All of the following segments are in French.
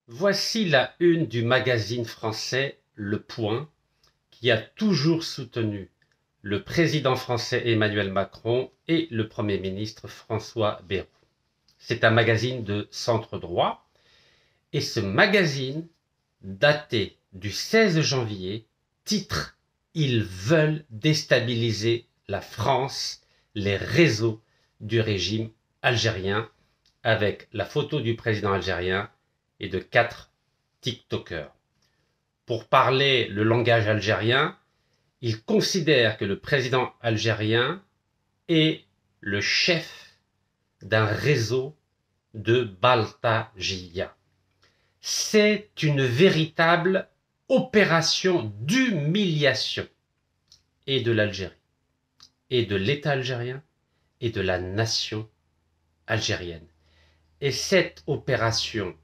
Voici la une du magazine français Le Point, qui a toujours soutenu le président français Emmanuel Macron et le Premier ministre François Bayrou. C'est un magazine de centre droit, et ce magazine, daté du 16 janvier, titre « Ils veulent déstabiliser la France, les réseaux du régime algérien », avec la photo du président algérien et de 4 TikTokers. Pour parler le langage algérien, il considère que le président algérien est le chef d'un réseau de Baltagia. C'est une véritable opération d'humiliation et de l'Algérie, et de l'État algérien, et de la nation algérienne. Et cette opération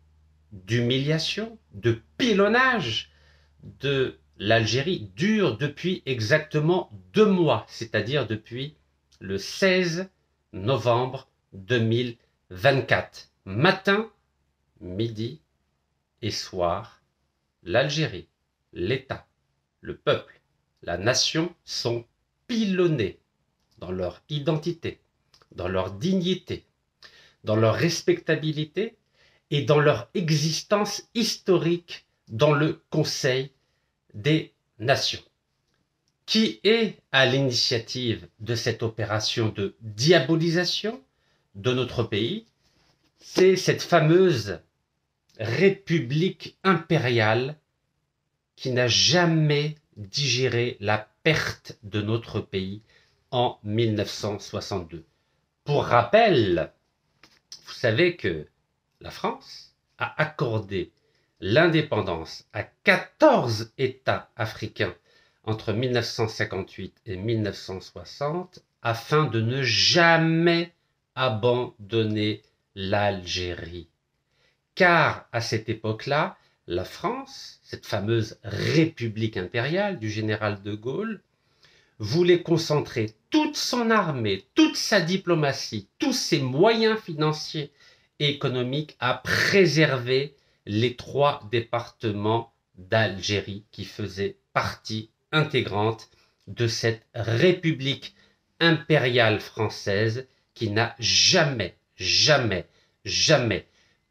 d'humiliation, de pilonnage de l'Algérie dure depuis exactement 2 mois, c'est-à-dire depuis le 16 novembre 2024. Matin, midi et soir, l'Algérie, l'État, le peuple, la nation sont pilonnés dans leur identité, dans leur dignité, dans leur respectabilité et dans leur existence historique dans le Conseil des Nations. Qui est à l'initiative de cette opération de diabolisation de notre pays? C'est cette fameuse République impériale qui n'a jamais digéré la perte de notre pays en 1962. Pour rappel, vous savez que la France a accordé l'indépendance à 14 États africains entre 1958 et 1960 afin de ne jamais abandonner l'Algérie. Car à cette époque-là, la France, cette fameuse République impériale du général de Gaulle, voulait concentrer toute son armée, toute sa diplomatie, tous ses moyens financiers et économiques à préserver les 3 départements d'Algérie qui faisaient partie intégrante de cette République impériale française qui n'a jamais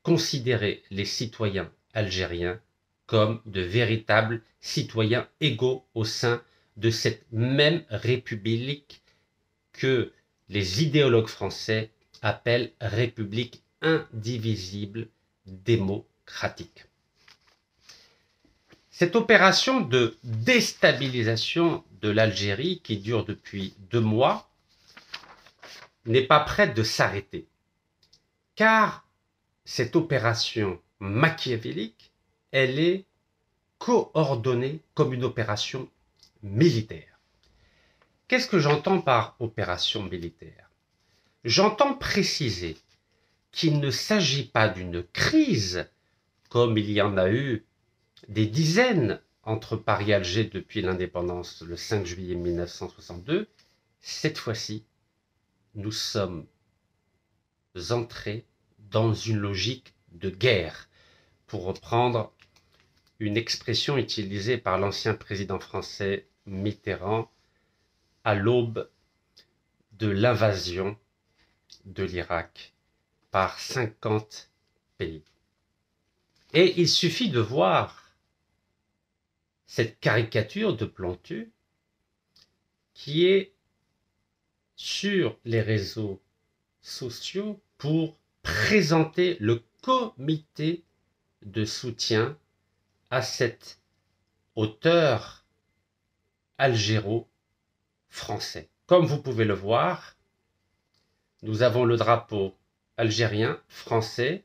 considéré les citoyens algériens comme de véritables citoyens égaux au sein de cette même République que les idéologues français appellent République indivisible démocratique. Cette opération de déstabilisation de l'Algérie, qui dure depuis 2 mois, n'est pas prête de s'arrêter. Car cette opération machiavélique, elle est coordonnée comme une opération militaire. Qu'est-ce que j'entends par opération militaire? J'entends préciser qu'il ne s'agit pas d'une crise, comme il y en a eu des dizaines entre Paris et Alger depuis l'indépendance le 5 juillet 1962. Cette fois-ci, nous sommes entrés dans une logique de guerre, pour reprendre une expression utilisée par l'ancien président français Mitterrand à l'aube de l'invasion de l'Irak par 50 pays. Et il suffit de voir cette caricature de Plantu qui est sur les réseaux sociaux pour présenter le comité de soutien à cet auteur algéro-français. Comme vous pouvez le voir, nous avons le drapeau algérien, français,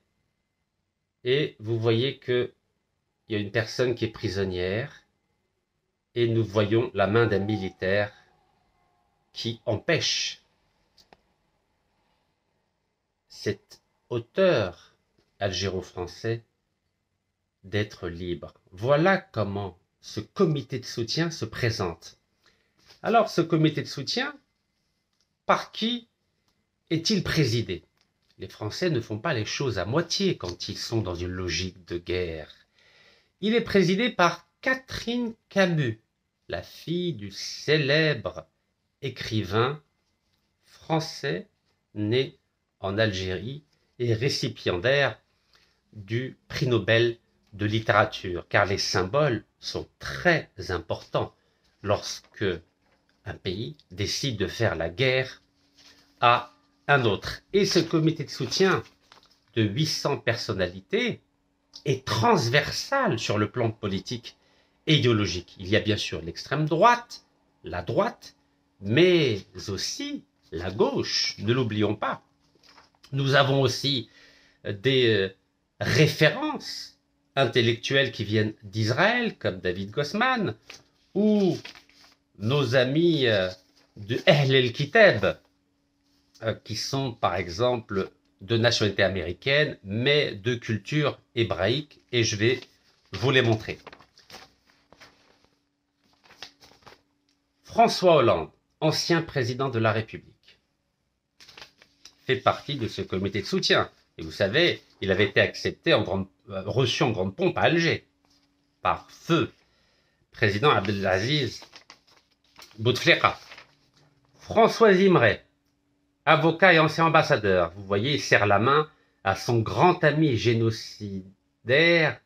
et vous voyez qu'il y a une personne qui est prisonnière, et nous voyons la main d'un militaire qui empêche cet auteur algéro-français d'être libre. Voilà comment ce comité de soutien se présente. Alors, ce comité de soutien, par qui est-il présidé? Les Français ne font pas les choses à moitié quand ils sont dans une logique de guerre. Il est présidé par Catherine Camus, la fille du célèbre écrivain français né en Algérie et récipiendaire du prix Nobel de littérature, car les symboles sont très importants lorsque un pays décide de faire la guerre à un autre. Et ce comité de soutien de 800 personnalités est transversal sur le plan politique et idéologique. Il y a bien sûr l'extrême droite, la droite, mais aussi la gauche, ne l'oublions pas. Nous avons aussi des références intellectuelles qui viennent d'Israël, comme David Gossman, ou nos amis de Ahl el-Kitab, qui sont par exemple de nationalité américaine, mais de culture hébraïque, et je vais vous les montrer. François Hollande, ancien président de la République, fait partie de ce comité de soutien. Et vous savez, il avait été accepté reçu en grande pompe à Alger, par feu président Abdelaziz Bouteflika. François Zimret, avocat et ancien ambassadeur, vous voyez, il serre la main à son grand ami génocidaire,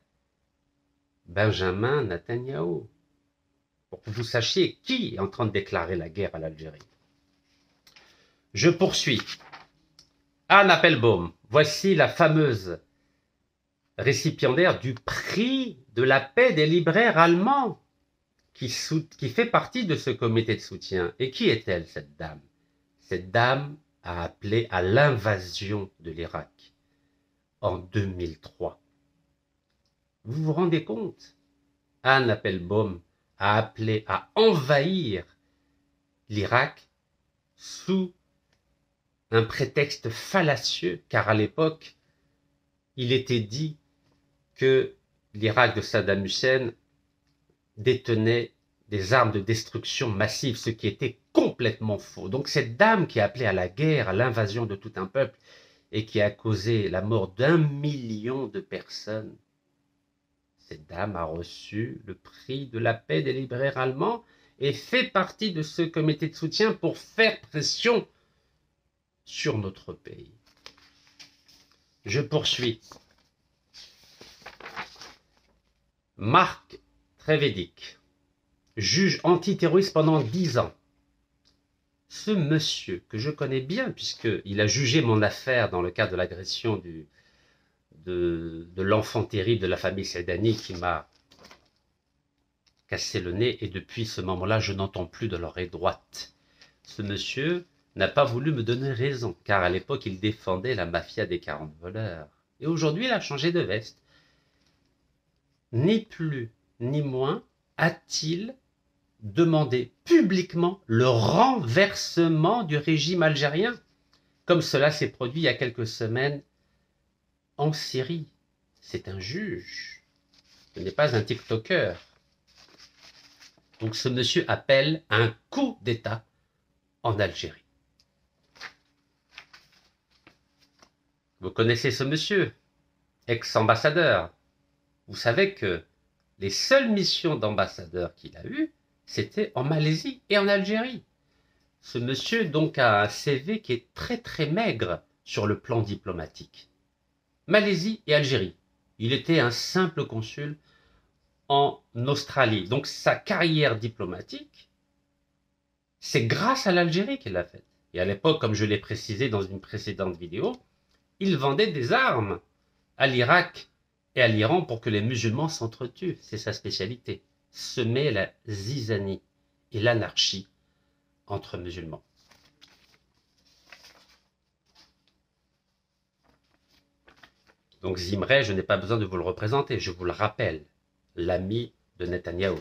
Benjamin Netanyahou, pour que vous sachiez qui est en train de déclarer la guerre à l'Algérie. Je poursuis. Anne Applebaum, voici la fameuse récipiendaire du prix de la paix des libraires allemands, qui fait partie de ce comité de soutien. Et qui est-elle, cette dame? Cette dame a appelé à l'invasion de l'Irak en 2003. Vous vous rendez compte? Anne Applebaum a appelé à envahir l'Irak sous un prétexte fallacieux, car à l'époque, il était dit que l'Irak de Saddam Hussein détenait des armes de destruction massive, ce qui était complètement faux. Donc cette dame qui a appelé à la guerre, à l'invasion de tout un peuple, et qui a causé la mort d'1 million de personnes, cette dame a reçu le prix de la paix des libraires allemands et fait partie de ce comité de soutien pour faire pression sur notre pays. Je poursuis. Marc Trévédic, juge antiterroriste pendant 10 ans. Ce monsieur, que je connais bien, puisqu'il a jugé mon affaire dans le cadre de l'agression de l'enfant terrible de la famille Sedani qui m'a cassé le nez, et depuis ce moment-là, je n'entends plus de l'oreille droite. Ce monsieur n'a pas voulu me donner raison, car à l'époque, il défendait la mafia des 40 voleurs. Et aujourd'hui, il a changé de veste. Ni plus ni moins a-t-il demandé publiquement le renversement du régime algérien, comme cela s'est produit il y a quelques semaines en Syrie. C'est un juge, ce n'est pas un TikToker. Donc ce monsieur appelle à un coup d'État en Algérie. Vous connaissez ce monsieur, ex-ambassadeur. Vous savez que les seules missions d'ambassadeur qu'il a eues, c'était en Malaisie et en Algérie. Ce monsieur donc a un CV qui est très très maigre sur le plan diplomatique. Malaisie et Algérie. Il était un simple consul en Australie. Donc sa carrière diplomatique, c'est grâce à l'Algérie qu'il l'a faite. Et à l'époque, comme je l'ai précisé dans une précédente vidéo, il vendait des armes à l'Irak et à l'Iran pour que les musulmans s'entretuent. C'est sa spécialité. Semer la zizanie et l'anarchie entre musulmans. Donc Zimret, je n'ai pas besoin de vous le représenter, je vous le rappelle, l'ami de Netanyahou.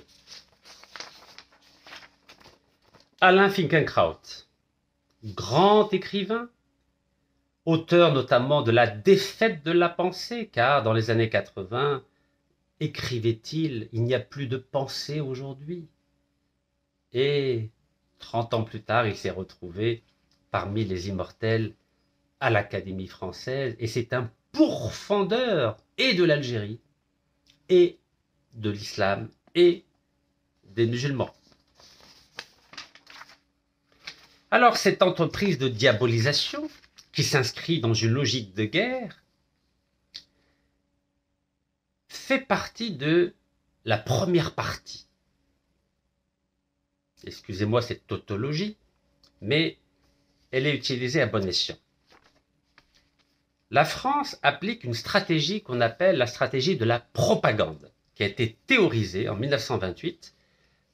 Alain Finkielkraut, grand écrivain, auteur notamment de La défaite de la pensée, car dans les années 80, écrivait-il, il n'y a plus de pensée aujourd'hui. Et 30 ans plus tard, il s'est retrouvé parmi les immortels à l'Académie française et c'est un pourfendeur et de l'Algérie et de l'islam et des musulmans. Alors cette entreprise de diabolisation qui s'inscrit dans une logique de guerre fait partie de la première partie. Excusez-moi cette tautologie, mais elle est utilisée à bon escient. La France applique une stratégie qu'on appelle la stratégie de la propagande, qui a été théorisée en 1928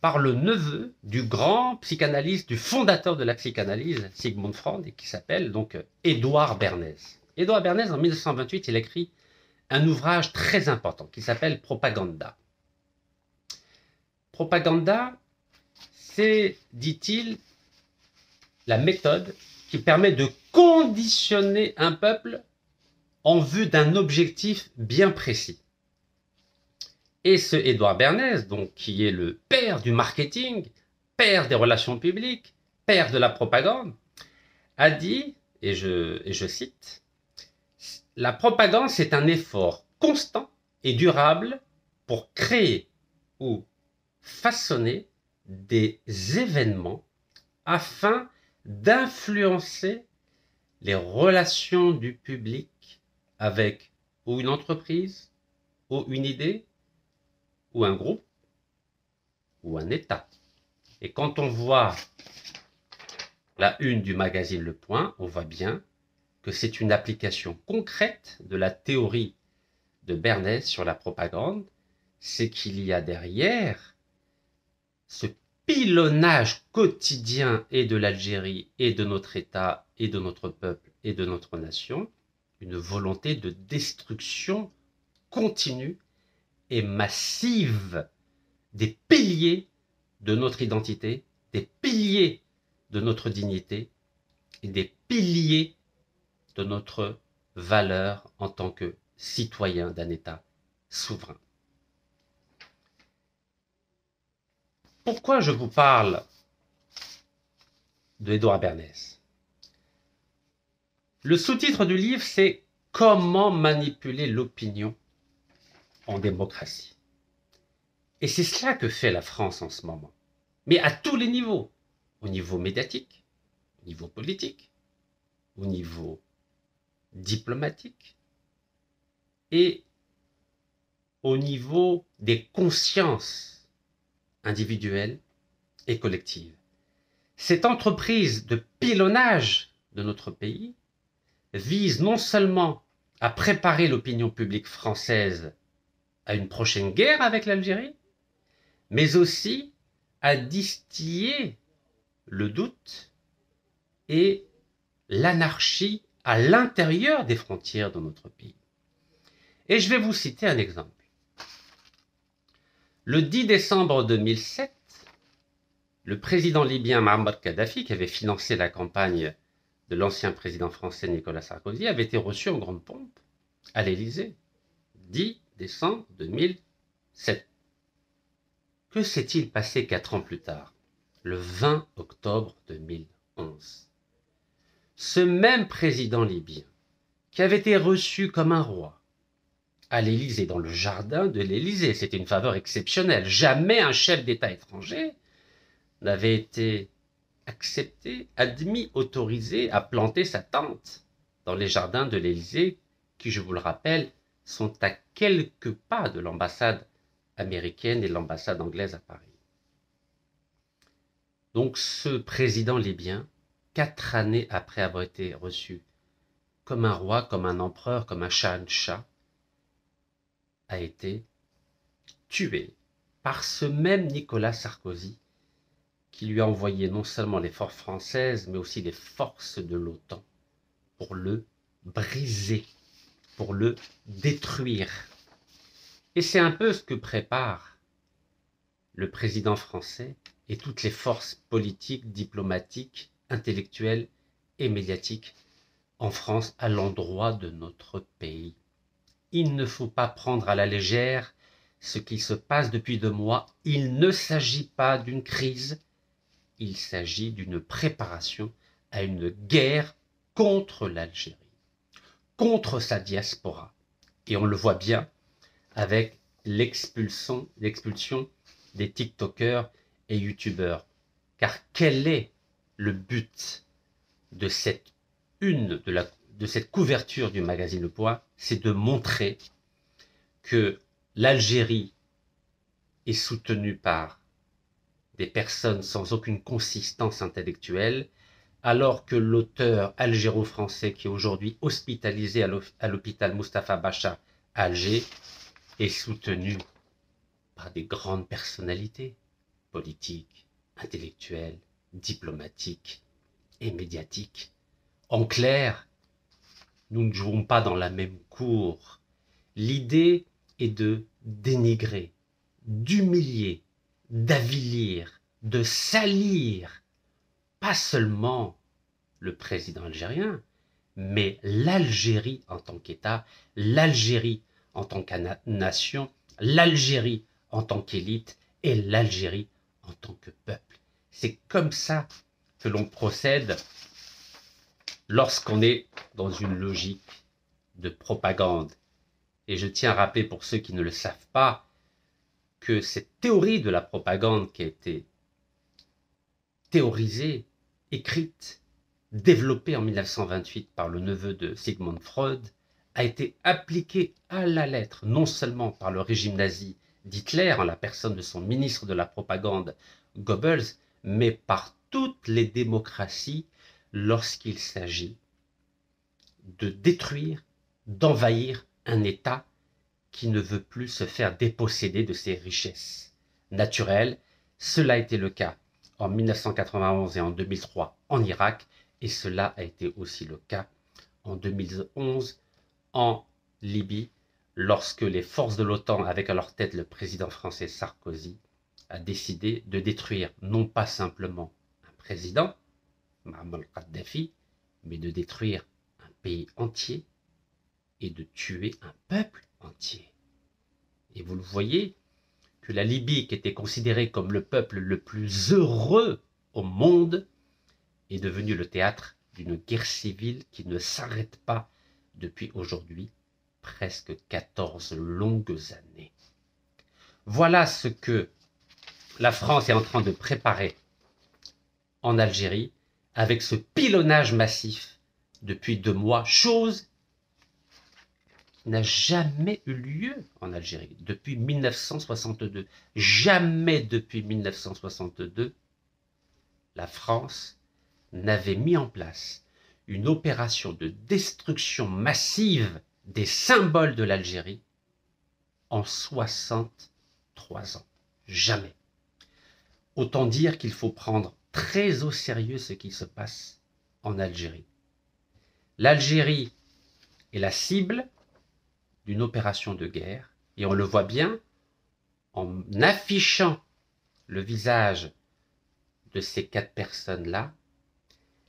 par le neveu du grand psychanalyste, du fondateur de la psychanalyse, Sigmund Freud, et qui s'appelle donc Édouard Bernays. Édouard Bernays, en 1928, il écrit un ouvrage très important qui s'appelle Propaganda. Propaganda, c'est, dit-il, la méthode qui permet de conditionner un peuple en vue d'un objectif bien précis. Et ce Édouard Bernays, donc, qui est le père du marketing, père des relations publiques, père de la propagande, a dit, et je cite, « La propagande, c'est un effort constant et durable pour créer ou façonner des événements afin d'influencer les relations du public avec ou une entreprise, ou une idée, ou un groupe, ou un État. » Et quand on voit la une du magazine Le Point, on voit bien que c'est une application concrète de la théorie de Bernays sur la propagande, c'est qu'il y a derrière ce pilonnage quotidien et de l'Algérie et de notre État et de notre peuple et de notre nation, une volonté de destruction continue et massive des piliers de notre identité, des piliers de notre dignité et des piliers de notre valeur en tant que citoyen d'un État souverain. Pourquoi je vous parle de Édouard Bernays? Le sous-titre du livre, c'est « Comment manipuler l'opinion en démocratie ». Et c'est cela que fait la France en ce moment. Mais à tous les niveaux. Au niveau médiatique, au niveau politique, au niveau diplomatique et au niveau des consciences individuelles et collectives. Cette entreprise de pilonnage de notre pays vise non seulement à préparer l'opinion publique française à une prochaine guerre avec l'Algérie, mais aussi à distiller le doute et l'anarchie à l'intérieur des frontières de notre pays. Et je vais vous citer un exemple. Le 10 décembre 2007, le président libyen Mohamed Kadhafi, qui avait financé la campagne de l'ancien président français Nicolas Sarkozy, avait été reçu en grande pompe à l'Élysée. 10 décembre 2007. Que s'est-il passé 4 ans plus tard, le 20 octobre 2011? Ce même président libyen, qui avait été reçu comme un roi à l'Élysée, dans le jardin de l'Élysée, c'était une faveur exceptionnelle. Jamais un chef d'État étranger n'avait été accepté, admis, autorisé à planter sa tente dans les jardins de l'Élysée, qui, je vous le rappelle, sont à quelques pas de l'ambassade américaine et de l'ambassade anglaise à Paris. Donc ce président libyen, 4 années après avoir été reçu comme un roi, comme un empereur, comme un shahanshah, a été tué par ce même Nicolas Sarkozy qui lui a envoyé non seulement les forces françaises, mais aussi les forces de l'OTAN pour le briser, pour le détruire. Et c'est un peu ce que prépare le président français et toutes les forces politiques, diplomatiques, intellectuelles et médiatiques en France à l'endroit de notre pays. Il ne faut pas prendre à la légère ce qui se passe depuis 2 mois. Il ne s'agit pas d'une crise, il s'agit d'une préparation à une guerre contre l'Algérie, contre sa diaspora. Et on le voit bien avec l'expulsion des TikTokers et YouTubeurs. Car quel est le but de cette de cette couverture du magazine Le Point? C'est de montrer que l'Algérie est soutenue par des personnes sans aucune consistance intellectuelle, alors que l'auteur algéro-français qui est aujourd'hui hospitalisé à l'hôpital Mustapha Bacha à Alger est soutenu par des grandes personnalités politiques, intellectuelles, diplomatiques et médiatiques. En clair, nous ne jouons pas dans la même cour. L'idée est de dénigrer, d'humilier, d'avilir, de salir, pas seulement le président algérien, mais l'Algérie en tant qu'État, l'Algérie en tant que nation, l'Algérie en tant qu'élite et l'Algérie en tant que peuple. C'est comme ça que l'on procède lorsqu'on est dans une logique de propagande. Et je tiens à rappeler pour ceux qui ne le savent pas que cette théorie de la propagande qui a été théorisée, écrite, développée en 1928 par le neveu de Sigmund Freud, a été appliquée à la lettre, non seulement par le régime nazi d'Hitler, en la personne de son ministre de la propagande Goebbels, mais par toutes les démocraties lorsqu'il s'agit de détruire, d'envahir un État qui ne veut plus se faire déposséder de ses richesses naturelles. Cela a été le cas en 1991 et en 2003 en Irak, et cela a été aussi le cas en 2011 en Libye, lorsque les forces de l'OTAN, avec à leur tête le président français Sarkozy, a décidé de détruire non pas simplement un président, Muammar Kadhafi, mais de détruire un pays entier et de tuer un peuple entier. Et vous le voyez que la Libye, qui était considérée comme le peuple le plus heureux au monde, est devenue le théâtre d'une guerre civile qui ne s'arrête pas depuis aujourd'hui, presque 14 longues années. Voilà ce que la France est en train de préparer en Algérie, avec ce pilonnage massif depuis 2 mois, chose qui n'a jamais eu lieu en Algérie depuis 1962. Jamais depuis 1962, la France n'avait mis en place une opération de destruction massive des symboles de l'Algérie en 63 ans. Jamais. Autant dire qu'il faut prendre très au sérieux ce qui se passe en Algérie. L'Algérie est la cible d'une opération de guerre, et on le voit bien en affichant le visage de ces 4 personnes-là.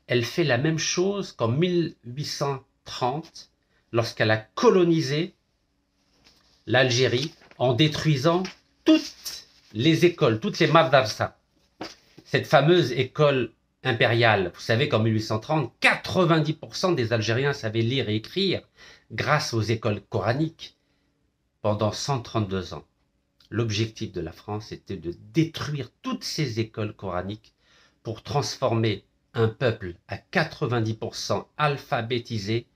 Elle fait la même chose qu'en 1830, lorsqu'elle a colonisé l'Algérie en détruisant toutes les écoles, toutes les madrasas. Cette fameuse école impériale, vous savez qu'en 1830, 90% des Algériens savaient lire et écrire grâce aux écoles coraniques. Pendant 132 ans, l'objectif de la France était de détruire toutes ces écoles coraniques pour transformer un peuple à 90% alphabétisé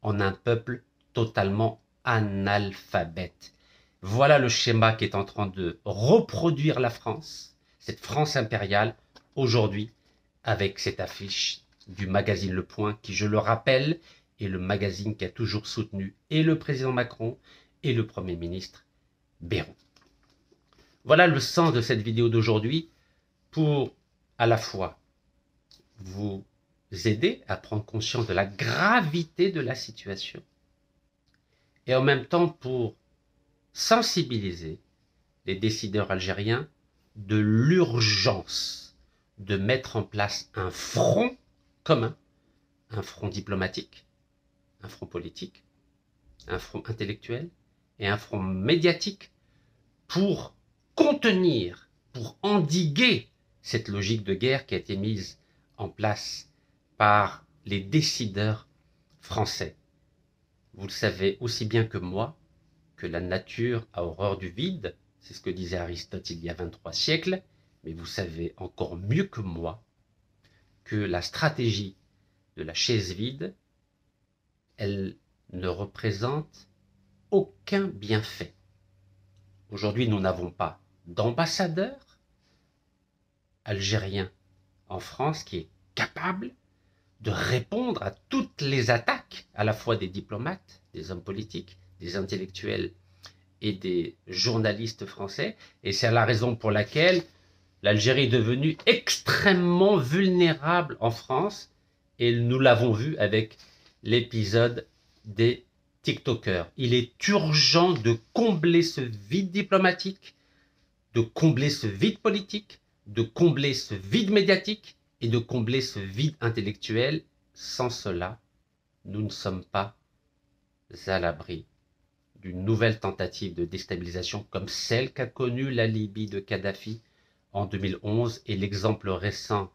en un peuple totalement analphabète. Voilà le schéma qui est en train de reproduire la France, cette France impériale, aujourd'hui, avec cette affiche du magazine Le Point, qui, je le rappelle, est le magazine qui a toujours soutenu et le président Macron et le Premier ministre Bayrou. Voilà le sens de cette vidéo d'aujourd'hui, pour à la fois vous aider à prendre conscience de la gravité de la situation et en même temps pour sensibiliser les décideurs algériens de l'urgence de mettre en place un front commun, un front diplomatique, un front politique, un front intellectuel et un front médiatique pour contenir, pour endiguer cette logique de guerre qui a été mise en place par les décideurs français. Vous le savez aussi bien que moi que la nature a horreur du vide, c'est ce que disait Aristote il y a 23 siècles, mais vous savez encore mieux que moi que la stratégie de la chaise vide, elle ne représente aucun bienfait. Aujourd'hui, nous n'avons pas d'ambassadeur algérien en France qui est capable de répondre à toutes les attaques, à la fois des diplomates, des hommes politiques, des intellectuels et des journalistes français. Et c'est la raison pour laquelle l'Algérie est devenue extrêmement vulnérable en France. Et nous l'avons vu avec l'épisode des TikTokers. Il est urgent de combler ce vide diplomatique, de combler ce vide politique, de combler ce vide médiatique et de combler ce vide intellectuel. Sans cela, nous ne sommes pas à l'abri d'une nouvelle tentative de déstabilisation comme celle qu'a connue la Libye de Kadhafi en 2011 et l'exemple récent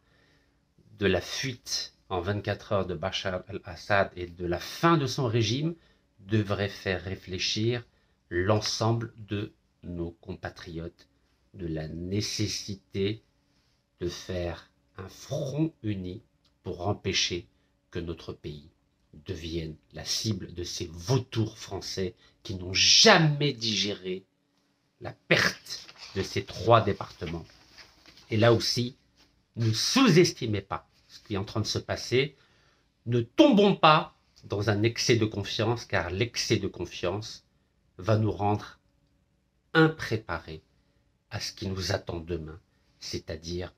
de la fuite en 24 heures de Bachar al-Assad et de la fin de son régime devrait faire réfléchir l'ensemble de nos compatriotes de la nécessité de faire un front uni pour empêcher que notre pays devienne la cible de ces vautours français qui n'ont jamais digéré la perte de ces 3 départements. Et là aussi, ne sous-estimez pas ce qui est en train de se passer. Ne tombons pas dans un excès de confiance, car l'excès de confiance va nous rendre impréparés à ce qui nous attend demain, c'est-à-dire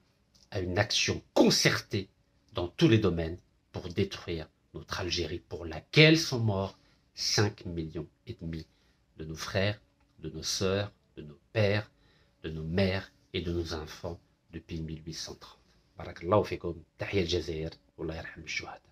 à une action concertée dans tous les domaines pour détruire notre Algérie pour laquelle sont morts 5,5 millions de nos frères, de nos sœurs, de nos pères, de nos mères et de nos enfants depuis 1830. Barakallahu fikum, tahiyya al-Jazair, wallah yarham al-shuhada.